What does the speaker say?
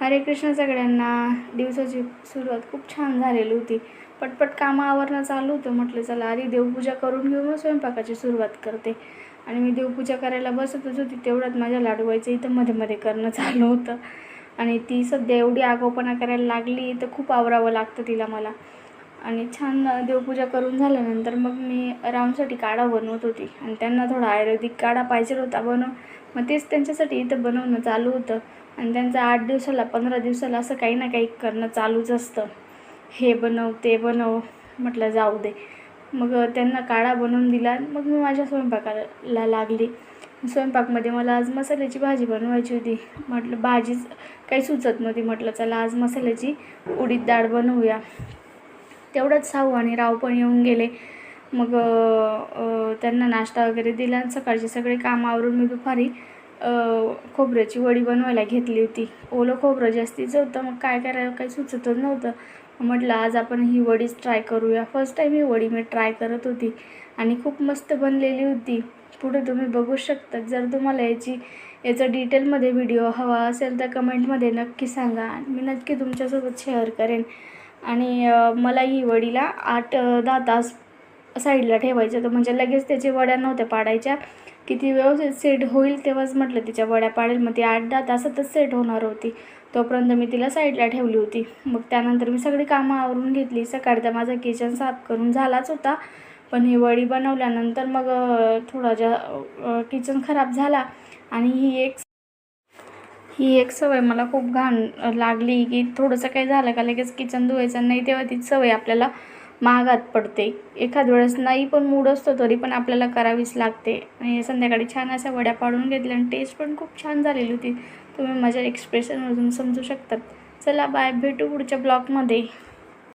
हरे कृष्ण सगळ्यांना. दिवसाची सुरुवात खूप छान झालेली होती. पटपट कामं आवरणं चालू होतं. म्हटलं चला आधी देवपूजा करून घेऊ, मग स्वयंपाकाची सुरुवात करते. आणि मी देवपूजा करायला बसतच होती, तेवढ्यात माझ्या लाडूबाईचं इथं मध्ये मध्ये करणं चालू होतं. आणि ती सध्या एवढी आगाऊपणा करायला लागली तर खूप आवरावं लागतं तिला मला. आणि छान देवपूजा करून झाल्यानंतर मग मी रामसाठी काढा बनवत होती आणि त्यांना थोडा आयुर्वेदिक काढा पाहिजे होता मग तेच त्यांच्यासाठी इथं बनवणं चालू होतं. आणि त्यांचं 8 दिवसाला 15 दिवसाला असं काही ना काही करणं चालूच असतं. हे बनव ते बनव, म्हटलं जाऊ दे. मग त्यांना काढा बनवून दिला. मग मी माझ्या स्वयंपाकाला लागली. स्वयंपाकमध्ये मला आज मसाल्याची भाजी बनवायची होती. म्हटलं भाजीच काही सुचत नव्हती. म्हटलं चला आज मसाल्याची उडीद डाळ बनवूया. तेवढंच साऊ आणि राव पण येऊन गेले. मग त्यांना नाश्ता वगैरे दिला आणि सकाळचे सगळे काम आवरून मी दुपारी खोबऱ्याची वडी बनवायला घेतली होती. ओलं खोबरं जास्तीचं होतं, मग काय करायला काही सुचतच नव्हतं. म्हटलं आज आपण ही वडीच ट्राय करूया. फर्स्ट टाईम ही वडी मी ट्राय करत होती आणि खूप मस्त बनलेली होती. पुढे तुम्ही बघू शकता. जर तुम्हाला याचा डिटेलमध्ये व्हिडिओ हवा असेल तर कमेंटमध्ये नक्की सांगा. मी नक्की तुमच्यासोबत शेअर करेन. आणि मला ही वडीला 8-10 तास साईडला ठेवायचं होतं, म्हणजे लगेच त्याच्या वड्या नव्हत्या पाडायच्या. किती व्यवस्थित सेट होईल तेव्हाच म्हटलं तिच्या वड्या पाडेल. मग ती 8-10 तासातच सेट होणार होती. तोपर्यंत मी तिला साईडला ठेवली होती. मग त्यानंतर मी सगळी कामं आवरून घेतली. सकाळचा माझा किचन साफ करून झालाच होता, पण ही वडी बनवल्यानंतर मग किचन खराब झाला. आणि ही एक सवय मला खूप घाण लागली की थोडंसं काही झालं का लगेच किचन धुवायचं नाही. तेव्हा ती सवय आपल्याला महागात पडते. एखाद वेळेस नाही पण मूड असतो तरी पण आपल्याला करावीच लागते. आणि संध्याकाळी छान अशा वड्या पाडून घेतल्या आणि टेस्ट पण खूप छान झालेली होती. तुम्ही माझ्या एक्सप्रेशनमधून समजू शकतात. चला बाय, भेटू पुढच्या ब्लॉगमध्ये.